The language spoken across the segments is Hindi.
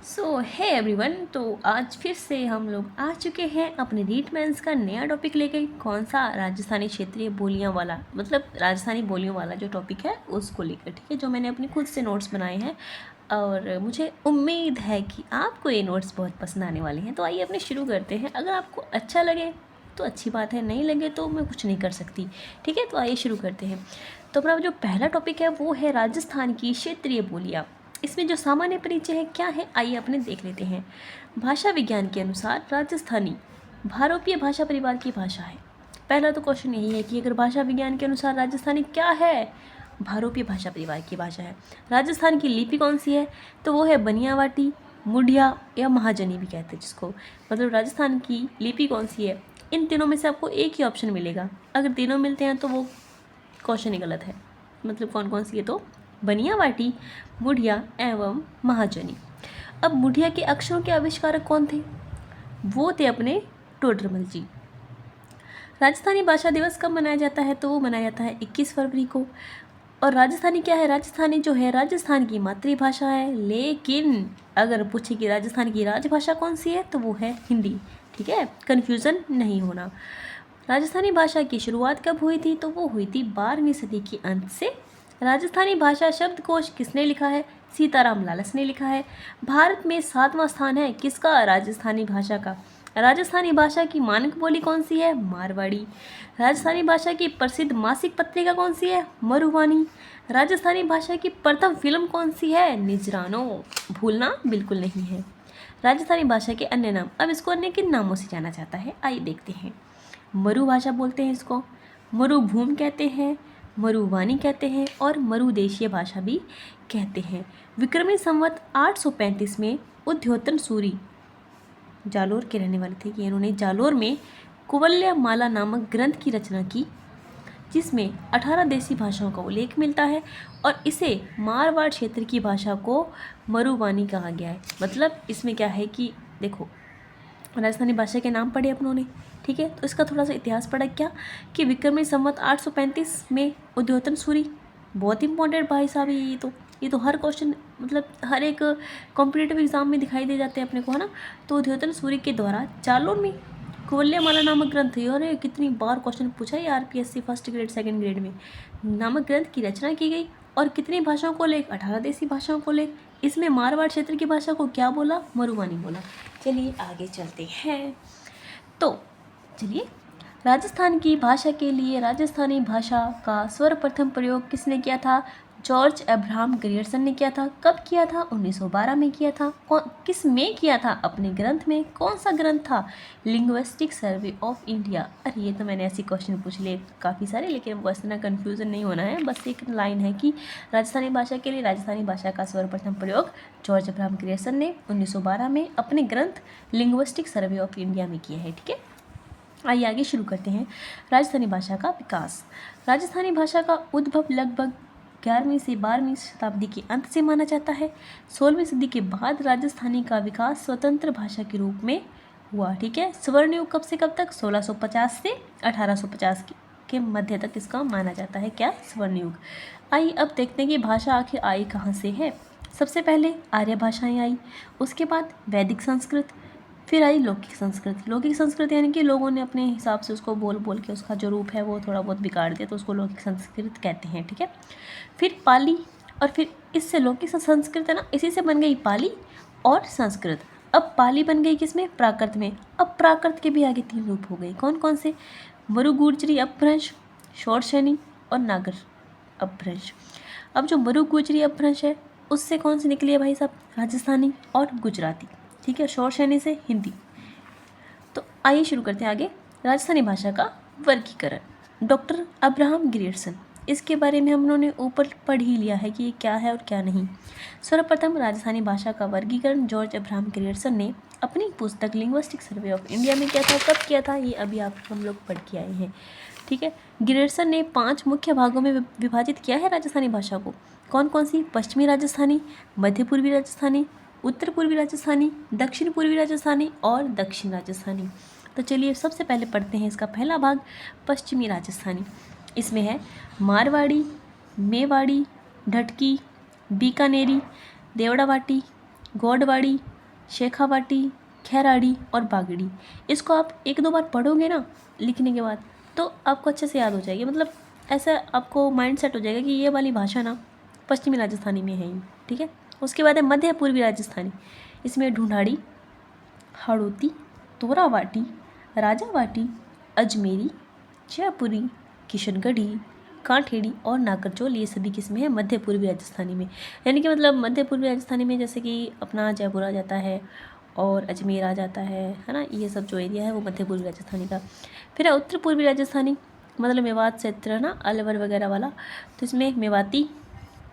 सो है एवरीवन, तो आज फिर से हम लोग आ चुके हैं अपने रीट मेंस का नया टॉपिक लेके। कौन सा? राजस्थानी क्षेत्रीय बोलियां वाला, मतलब राजस्थानी बोलियों वाला जो टॉपिक है उसको लेकर, ठीक है, जो मैंने अपनी खुद से नोट्स बनाए हैं और मुझे उम्मीद है कि आपको ये नोट्स बहुत पसंद आने वाले हैं। तो आइए अपने शुरू करते हैं। अगर आपको अच्छा लगे तो अच्छी बात है, नहीं लगे तो मैं कुछ नहीं कर सकती, ठीक है। तो आइए शुरू करते हैं। तो अपना जो पहला टॉपिक है वो है राजस्थान की क्षेत्रीय बोलियाँ। इसमें जो सामान्य परिचय है क्या है, आइए अपने देख लेते हैं। भाषा विज्ञान के अनुसार राजस्थानी भारोपीय भाषा परिवार की भाषा है। पहला तो क्वेश्चन यही है कि अगर भाषा विज्ञान के अनुसार राजस्थानी क्या है, भारोपीय भाषा परिवार की भाषा है। राजस्थान की लिपि कौन सी है, तो वो है बनियावाटी, मुडिया या महाजनी भी कहते हैं जिसको। मतलब राजस्थान की लिपि कौन सी है, इन तीनों में से आपको एक ही ऑप्शन मिलेगा। अगर तीनों मिलते हैं तो वो क्वेश्चन ही गलत है। मतलब कौन कौन सी है, तो बनियावाटी, मुडिया एवं महाजनी। अब मुडिया के अक्षरों के आविष्कारक कौन थे? वो थे अपने टोडरमल जी। राजस्थानी भाषा दिवस कब मनाया जाता है, तो वो मनाया जाता है 21 फरवरी को। और राजस्थानी क्या है? राजस्थानी जो है राजस्थान की मातृभाषा है, लेकिन अगर पूछे कि राजस्थान की राजभाषा कौन सी है तो वो है हिंदी, ठीक है, कन्फ्यूज़न नहीं होना। राजस्थानी भाषा की शुरुआत कब हुई थी, तो वो हुई थी 12वीं सदी के अंत से। राजस्थानी भाषा शब्दकोश किसने लिखा है? सीताराम लालस ने लिखा है। भारत में 7वां स्थान है किसका? राजस्थानी भाषा का। राजस्थानी भाषा की मानक बोली कौन सी है? मारवाड़ी। राजस्थानी भाषा की प्रसिद्ध मासिक पत्रिका कौन सी है? मरुवानी। राजस्थानी भाषा की प्रथम फिल्म कौन सी है? निजरानो। भूलना बिल्कुल नहीं है। राजस्थानी भाषा के अन्य नाम, अब इसको अन्य किन नामों से जाना जाता है, आइए देखते हैं। मरु भाषा बोलते हैं इसको, मरुभूमि कहते हैं, मरुवानी कहते हैं और मरुदेशीय भाषा भी कहते हैं। विक्रमी संवत 835 में उद्योतन सूरी जालोर के रहने वाले थे कि इन्होंने जालोर में कुवल्य माला नामक ग्रंथ की रचना की, जिसमें 18 देसी भाषाओं का उल्लेख मिलता है और इसे मारवाड़ क्षेत्र की भाषा को मरुवानी कहा गया है। मतलब इसमें क्या है कि देखो, राजस्थानी भाषा के नाम पढ़े अपनों ने, ठीक है, तो इसका थोड़ा सा इतिहास पढ़ा क्या कि विक्रमी संवत 835 में उद्योतन सूरी, बहुत इंपॉर्टेंट भाई साहब ये तो हर क्वेश्चन, मतलब हर एक कॉम्पिटिटिव एग्जाम में दिखाई दे जाते हैं अपने को, है ना। तो उद्योतन सूरी के द्वारा जालोर में कुवल्यमाला नामक ग्रंथ, अरे कितनी बार क्वेश्चन पूछा है RPSC first grade second grade में, नामक ग्रंथ की रचना की गई और कितनी भाषाओं को लेकर? 18 देसी भाषाओं को लेकर। इसमें मारवाड़ क्षेत्र की भाषा को क्या बोला? मरुवानी बोला। चलिए आगे चलते हैं। तो चलिए, राजस्थान की भाषा के लिए राजस्थानी भाषा का सर्वप्रथम प्रयोग किसने किया था? जॉर्ज अब्राहम ग्रियर्सन ने किया था। कब किया था? 1912 में किया था। किस में किया था? अपने ग्रंथ में। कौन सा ग्रंथ था? Linguistic survey of India. अरे ये तो मैंने ऐसे क्वेश्चन पूछ लिए काफ़ी सारे, लेकिन हमको इतना कन्फ्यूज़न नहीं होना है। बस एक लाइन है कि राजस्थानी भाषा के लिए राजस्थानी भाषा का सर्वप्रथम प्रयोग जॉर्ज अब्राहम ग्रियर्सन ने 1912 में अपने ग्रंथ लिंग्विस्टिक सर्वे ऑफ इंडिया में किया है, ठीक है। आइए आगे शुरू करते हैं। राजस्थानी भाषा का विकास। राजस्थानी भाषा का उद्भव लगभग 11वीं से 12वीं शताब्दी के अंत से माना जाता है। 16वीं सदी के बाद राजस्थानी का विकास स्वतंत्र भाषा के रूप में हुआ, ठीक है। स्वर्ण युग कब से कब तक? 1650 से 1850 के मध्य तक इसका माना जाता है क्या? स्वर्ण युग। आइए अब देखते हैं कि भाषा आखिर आई कहाँ से है। सबसे पहले आर्य भाषाएं आई, उसके बाद वैदिक संस्कृत, फिर आई लौकिक संस्कृत। लौकिक संस्कृत यानी कि लोगों ने अपने हिसाब से उसको बोल बोल के उसका जो रूप है वो थोड़ा बहुत बिगाड़ दिया, तो उसको लौकिक संस्कृत कहते हैं, ठीक है। फिर पाली, और फिर इससे लौकिक संस्कृत है ना, इसी से बन गई पाली और संस्कृत। अब पाली बन गई किसमें? प्राकृत में। अब प्राकृत के भी आगे 3 रूप हो गए, कौन कौन से? मरुगुर्जरी अपभ्रंश, शौरसेनी और नागर अपभ्रंश। अब जो मरुगुर्जरी अपभ्रंश है उससे कौन सी निकली है भाई साहब? राजस्थानी और गुजराती, ठीक है। शौरसेनी से हिंदी। तो आइए शुरू करते हैं आगे। राजस्थानी भाषा का वर्गीकरण, डॉक्टर अब्राहम ग्रियर्सन, इसके बारे में हम लोगों ने ऊपर पढ़ ही लिया है कि ये क्या है और क्या नहीं। सर्वप्रथम राजस्थानी भाषा का वर्गीकरण जॉर्ज अब्राहम ग्रियर्सन ने अपनी पुस्तक लिंग्विस्टिक सर्वे ऑफ इंडिया में किया था। कब किया था? ये अभी आप हम लोग पढ़ के आए हैं, ठीक है। ग्रियर्सन ने 5 मुख्य भागों में विभाजित किया है राजस्थानी भाषा को। कौन कौन सी? पश्चिमी राजस्थानी, मध्य पूर्वी राजस्थानी, उत्तर पूर्वी राजस्थानी, दक्षिण पूर्वी राजस्थानी और दक्षिण राजस्थानी। तो चलिए सबसे पहले पढ़ते हैं इसका पहला भाग, पश्चिमी राजस्थानी। इसमें है मारवाड़ी, मेवाड़ी, ढटकी, बीकानेरी, देवड़ावाटी, गौड़वाड़ी, शेखावाटी, खैराड़ी और बागड़ी। इसको आप 1-2 बार पढ़ोगे ना लिखने के बाद तो आपको अच्छे से याद हो जाएगी, मतलब ऐसा आपको माइंड सेट हो जाएगा कि ये वाली भाषा ना पश्चिमी राजस्थानी में है ही, ठीक है। उसके बाद है मध्य पूर्वी राजस्थानी। इसमें ढूंढाड़ी, हाड़ौती, तोरावाटी, राजावाटी, अजमेरी, जयपुरी, किशनगढ़ी, कांठेड़ी और नागरचौल, ये सभी किस्में हैं मध्य पूर्वी राजस्थानी में। यानी कि मतलब मध्य पूर्वी राजस्थानी में जैसे कि अपना जयपुर आ जाता है और अजमेर आ जाता है ना, ये सब जो एरिया है वो मध्य पूर्वी राजस्थानी का। फिर है उत्तर पूर्वी राजस्थानी, मतलब मेवात क्षेत्र ना, अलवर वगैरह वाला। तो इसमें मेवाती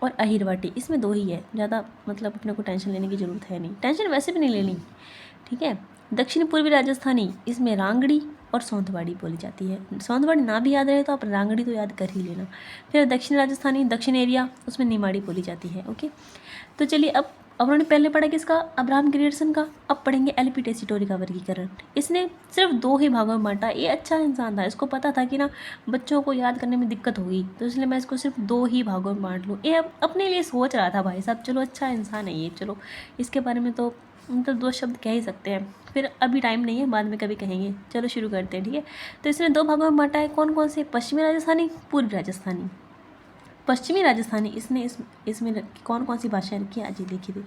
और अहिरवाटी, इसमें 2 ही है, ज़्यादा मतलब अपने को टेंशन लेने की ज़रूरत है नहीं, टेंशन वैसे भी नहीं लेनी, ठीक है। दक्षिण पूर्वी राजस्थानी, इसमें रांगड़ी और सौंधवाड़ी बोली जाती है। सौंधवाड़ी ना भी याद रहे तो आप रांगड़ी तो याद कर ही लेना। फिर दक्षिण राजस्थानी, दक्षिण एरिया, उसमें निमाड़ी बोली जाती है। ओके, तो चलिए अब उन्होंने पहले पढ़ा किसका, अब्राहम ग्रियर्सन का। अब पढ़ेंगे एल.पी. टेसीटोरी का वर्गीकरण। इसने सिर्फ 2 ही भागों में बांटा। ये अच्छा इंसान था, इसको पता था कि ना बच्चों को याद करने में दिक्कत होगी, तो इसलिए मैं इसको सिर्फ 2 ही भागों में बांट लूँ। ये अपने लिए सोच रहा था भाई साहब, चलो अच्छा इंसान है ये, चलो इसके बारे में तो मतलब 2 शब्द कह ही सकते हैं। फिर अभी टाइम नहीं है, बाद में कभी कहेंगे। चलो शुरू करते हैं, ठीक है। तो इसने 2 भागों में बांटा है, कौन कौन से, पश्चिमी राजस्थानी, पूर्वी राजस्थानी। पश्चिमी राजस्थानी इसने इसमें कौन कौन सी भाषाएं रखी है, आज ये देखी थी।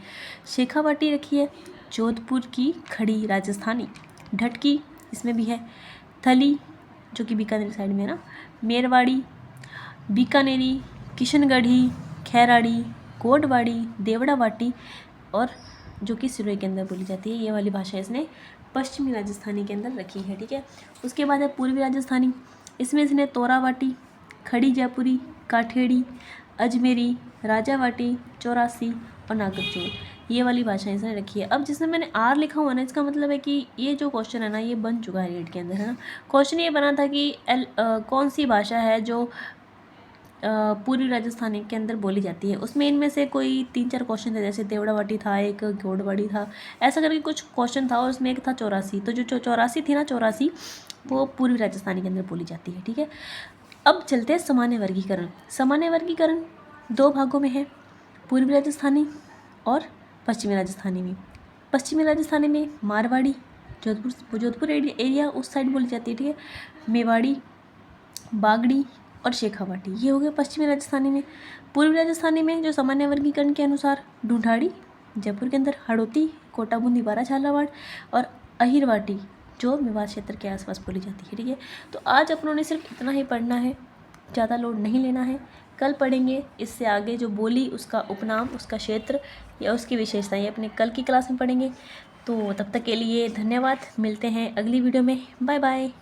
शेखावाटी रखी है, जोधपुर की खड़ी राजस्थानी, ढटकी इसमें भी है, थली जो कि बीकानेर साइड में है ना, मेरवाड़ी, बीकानेरी, किशनगढ़ी, खैराड़ी, कोटवाड़ी, देवड़ावाटी और जो कि सिरोही के अंदर बोली जाती है। ये वाली भाषा इसने पश्चिमी राजस्थानी के अंदर रखी है, ठीक है। उसके बाद है पूर्वी राजस्थानी। इसमें इसने तोरावाटी, खड़ी जयपुरी, काठेड़ी, अजमेरी, राजावाटी, चौरासी और नागरचौल, ये वाली भाषाएं इसने रखी है। अब जिसमें मैंने आर लिखा हुआ ना, इसका मतलब है कि ये जो क्वेश्चन है ना ये बन चुका है रीड के अंदर, है ना। क्वेश्चन ये बना था कि कौन सी भाषा है जो पूर्वी राजस्थानी के अंदर बोली जाती है। उसमें इनमें से कोई 3-4 क्वेश्चन थे, जैसे देवड़ावाटी था, एक गोडवाड़ी था, ऐसा करके कुछ क्वेश्चन था। और उसमें एक था चौरासी, तो जो 84 थी ना, 84 वो पूर्वी राजस्थानी के अंदर बोली जाती है, ठीक है। अब चलते हैं सामान्य वर्गीकरण। सामान्य वर्गीकरण 2 भागों में है, पूर्वी राजस्थानी और पश्चिमी राजस्थानी में। पश्चिमी राजस्थानी में मारवाड़ी, जोधपुर एरिया उस साइड बोली जाती है, ठीक है। मेवाड़ी, बागड़ी और शेखावाटी, ये हो गए पश्चिमी राजस्थानी में। पूर्वी राजस्थानी में जो सामान्य वर्गीकरण के अनुसार ढूंढाड़ी जयपुर के अंदर, हाड़ौती, कोटा बूंदी, बारा झालावाड़ और अहिरवाटी जो मेवात क्षेत्र के आसपास बोली जाती है, ठीक है। तो आज अपनों ने सिर्फ इतना ही पढ़ना है, ज़्यादा लोड नहीं लेना है। कल पढ़ेंगे इससे आगे जो बोली, उसका उपनाम, उसका क्षेत्र या उसकी विशेषताएं अपने कल की क्लास में पढ़ेंगे। तो तब तक के लिए धन्यवाद, मिलते हैं अगली वीडियो में, बाय बाय।